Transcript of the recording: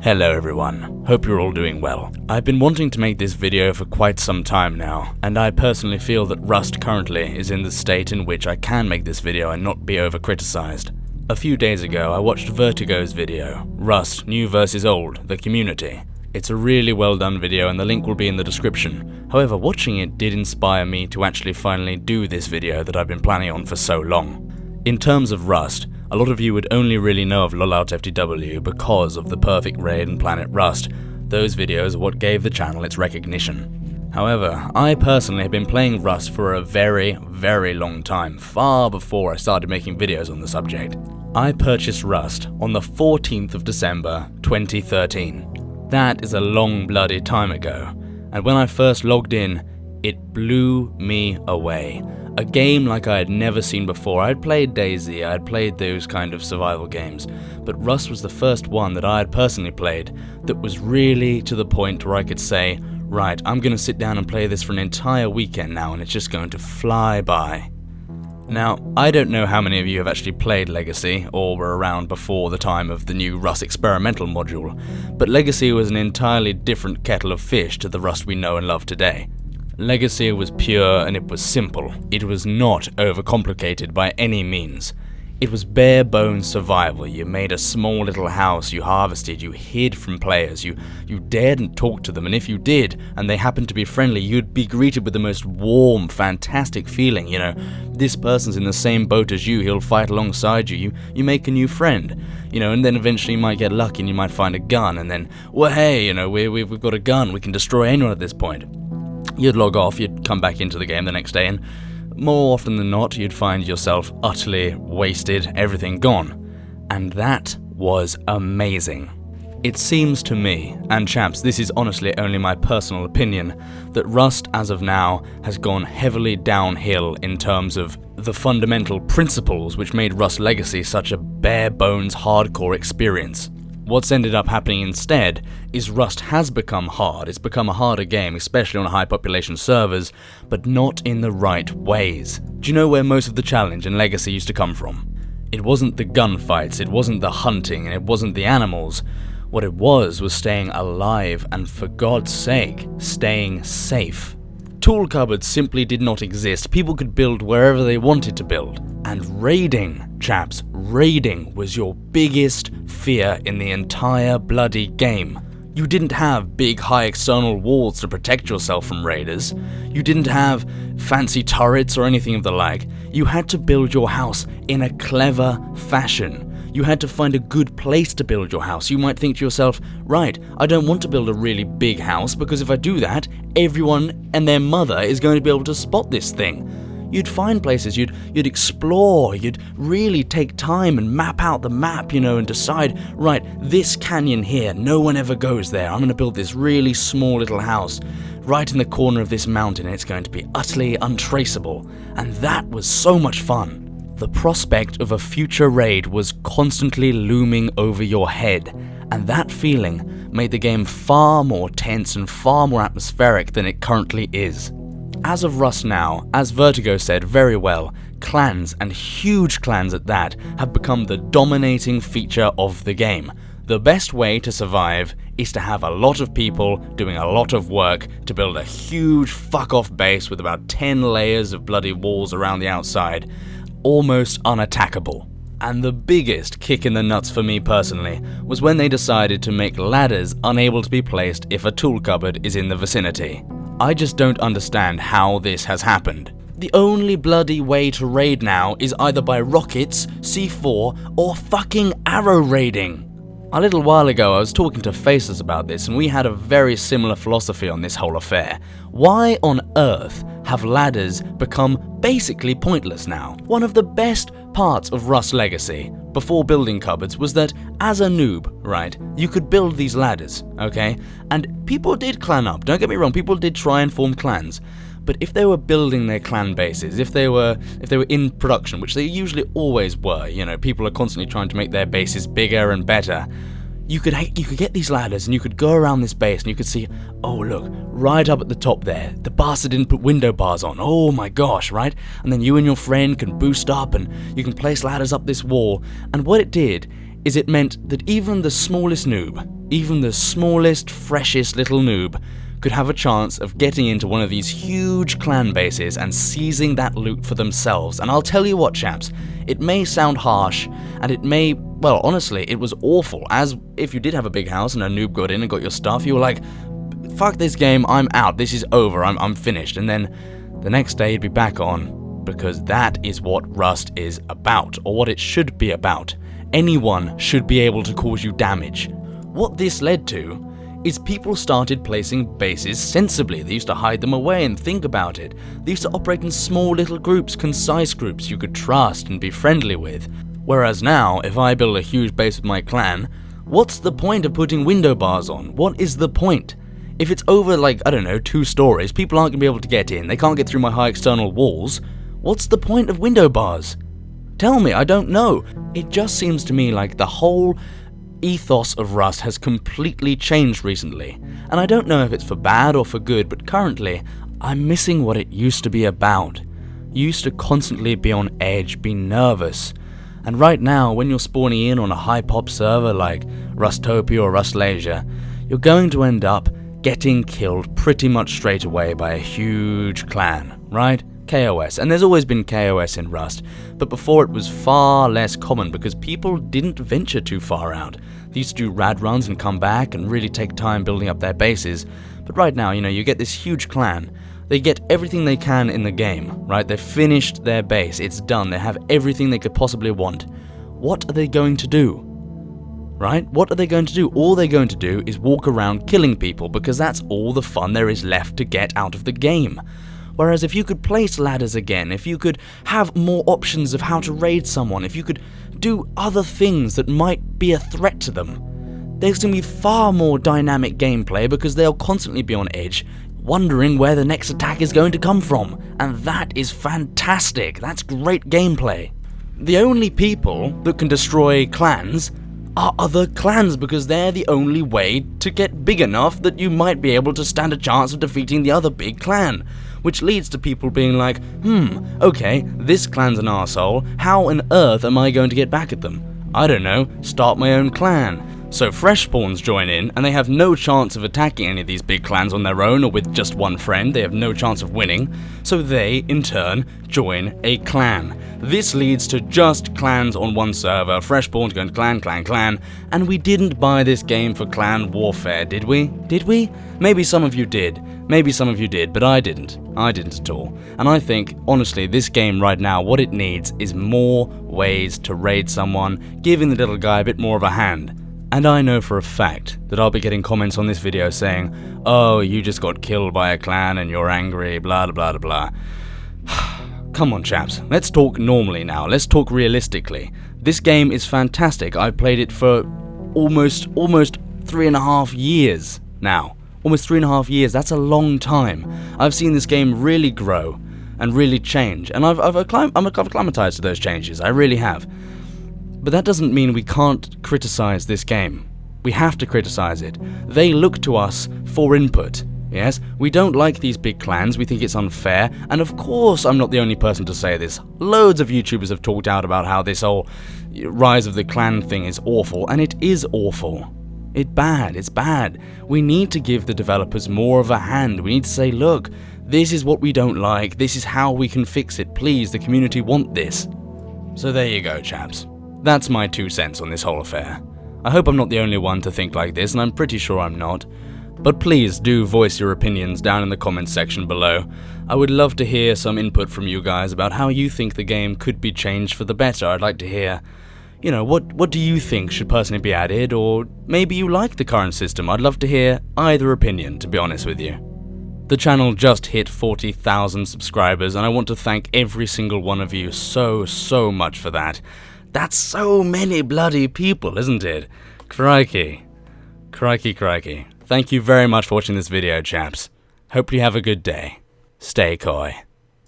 Hello everyone, hope you're all doing well. I've been wanting to make this video for quite some time now, and I personally feel that Rust currently is in the state in which I can make this video and not be over-criticized. A few days ago I watched Vertigo's video, Rust New vs Old, the community. It's a really well done video and the link will be in the description. However, watching it did inspire me to actually finally do this video that I've been planning on for so long. In terms of Rust, a lot of you would only really know of LOLOUT FTW because of the Perfect Raid and Planet Rust. Those videos are what gave the channel its recognition. However, I personally have been playing Rust for a very, very long time, far before I started making videos on the subject. I purchased Rust on the 14th of December 2013. That is a long bloody time ago, and when I first logged in, it blew me away. A game like I had never seen before. I had played DayZ, I had played those kind of survival games, but Rust was the first one that I had personally played that was really to the point where I could say, right, I'm going to sit down and play this for an entire weekend now and it's just going to fly by. Now, I don't know how many of you have actually played Legacy or were around before the time of the new Rust experimental module, but Legacy was an entirely different kettle of fish to the Rust we know and love today. Legacy was pure and it was simple. It was not overcomplicated by any means. It was bare bones survival. You made a small little house, you harvested, you hid from players, you daredn't talk to them, and if you did, and they happened to be friendly, you'd be greeted with the most warm, fantastic feeling, you know, this person's in the same boat as you, he'll fight alongside you, you make a new friend, you know, and then eventually you might get lucky and you might find a gun, and then, well hey, you know, we've got a gun, we can destroy anyone at this point. You'd log off, you'd come back into the game the next day, and more often than not, you'd find yourself utterly wasted, everything gone. And that was amazing. It seems to me, and chaps, this is honestly only my personal opinion, that Rust as of now has gone heavily downhill in terms of the fundamental principles which made Rust Legacy such a bare bones hardcore experience. What's ended up happening instead is Rust has become hard. It's become a harder game, especially on high population servers, but not in the right ways. Do you know where most of the challenge in Legacy used to come from? It wasn't the gunfights, it wasn't the hunting, and it wasn't the animals. What it was staying alive and, for God's sake, staying safe. Tool cupboards simply did not exist. People could build wherever they wanted to build. And raiding, chaps, raiding was your biggest fear in the entire bloody game. You didn't have big high external walls to protect yourself from raiders. You didn't have fancy turrets or anything of the like. You had to build your house in a clever fashion. You had to find a good place to build your house. You might think to yourself, right, I don't want to build a really big house because if I do that, everyone and their mother is going to be able to spot this thing. You'd find places, you'd explore, you'd really take time and map out the map, you know, and decide, right, this canyon here, no one ever goes there. I'm going to build this really small little house right in the corner of this mountain and it's going to be utterly untraceable. And that was so much fun. The prospect of a future raid was constantly looming over your head, and that feeling made the game far more tense and far more atmospheric than it currently is. As of Rust now, as Vertigo said very well, clans, and huge clans at that, have become the dominating feature of the game. The best way to survive is to have a lot of people doing a lot of work to build a huge fuck-off base with about 10 layers of bloody walls around the outside, almost unattackable. And the biggest kick in the nuts for me personally was when they decided to make ladders unable to be placed if a tool cupboard is in the vicinity. I just don't understand how this has happened. The only bloody way to raid now is either by rockets, C4, or fucking arrow raiding. A little while ago I was talking to Faces about this and we had a very similar philosophy on this whole affair. Why on earth have ladders become basically pointless now? One of the best parts of Rust Legacy before building cupboards was that as a noob, right, you could build these ladders, okay? And people did clan up, don't get me wrong, people did try and form clans. But if they were building their clan bases, if they were in production, which they usually always were, you know, people are constantly trying to make their bases bigger and better, you could get these ladders and you could go around this base and you could see, oh look, right up at the top there, the bastard didn't put window bars on, oh my gosh, right? And then you and your friend can boost up and you can place ladders up this wall, and what it did is it meant that even the smallest noob even the smallest, freshest little noob could have a chance of getting into one of these huge clan bases and seizing that loot for themselves. And I'll tell you what, chaps, it may sound harsh, and it may, well, honestly, it was awful, as if you did have a big house and a noob got in and got your stuff, you were like, fuck this game, I'm out, this is over, I'm finished, and then the next day you'd be back on, because that is what Rust is about, or what it should be about. Anyone should be able to cause you damage. What this led to is people started placing bases sensibly. They used to hide them away and think about it. They used to operate in small little groups, concise groups you could trust and be friendly with. Whereas now, if I build a huge base with my clan, what's the point of putting window bars on? What is the point? If it's over, like, I don't know, 2 stories, people aren't going to be able to get in, they can't get through my high external walls, what's the point of window bars? Tell me, I don't know. It just seems to me like the whole ethos of Rust has completely changed recently, and I don't know if it's for bad or for good, but currently, I'm missing what it used to be about. You used to constantly be on edge, be nervous, and right now, when you're spawning in on a high-pop server like Rustopia or Rustlasia, you're going to end up getting killed pretty much straight away by a huge clan, right? KOS, and there's always been KOS in Rust, but before it was far less common because people didn't venture too far out. They used to do rad runs and come back and really take time building up their bases, but right now, you get this huge clan, they get everything they can in the game, right? They've finished their base, it's done, they have everything they could possibly want. What are they going to do? Right? What are they going to do? All they're going to do is walk around killing people because that's all the fun there is left to get out of the game. Whereas if you could place ladders again, if you could have more options of how to raid someone, if you could do other things that might be a threat to them, there's going to be far more dynamic gameplay because they'll constantly be on edge, wondering where the next attack is going to come from. And that is fantastic. That's great gameplay. The only people that can destroy clans are other clans because they're the only way to get big enough that you might be able to stand a chance of defeating the other big clan. Which leads to people being like, okay, this clan's an arsehole, how on earth am I going to get back at them? I don't know, start my own clan. So fresh spawns join in, and they have no chance of attacking any of these big clans on their own or with just one friend, they have no chance of winning, so they, in turn, join a clan. This leads to just clans on one server, fresh spawns going clan, clan, clan, and we didn't buy this game for clan warfare, did we? Did we? Maybe some of you did. Maybe some of you did, but I didn't. I didn't at all. And I think, honestly, this game right now, what it needs is more ways to raid someone, giving the little guy a bit more of a hand. And I know for a fact that I'll be getting comments on this video saying, oh, you just got killed by a clan and you're angry, blah, blah, blah, blah. Come on, chaps. Let's talk normally now. Let's talk realistically. This game is fantastic. I've played it for almost 3.5 years now. Almost 3.5 years. That's a long time. I've seen this game really grow and really change. And I'm acclimatized to those changes. I really have. But that doesn't mean we can't criticize this game. We have to criticize it. They look to us for input. Yes, we don't like these big clans, we think it's unfair, and of course I'm not the only person to say this. Loads of YouTubers have talked out about how this whole rise of the clan thing is awful, and it is awful. It's bad. We need to give the developers more of a hand. We need to say, look, this is what we don't like, this is how we can fix it, please, the community want this. So there you go, chaps. That's my 2 cents on this whole affair. I hope I'm not the only one to think like this, and I'm pretty sure I'm not. But please do voice your opinions down in the comments section below. I would love to hear some input from you guys about how you think the game could be changed for the better. I'd like to hear, what do you think should personally be added, or maybe you like the current system. I'd love to hear either opinion, to be honest with you. The channel just hit 40,000 subscribers, and I want to thank every single one of you so much for that. That's so many bloody people, isn't it? Crikey. Crikey. Thank you very much for watching this video, chaps. Hope you have a good day. Stay coy.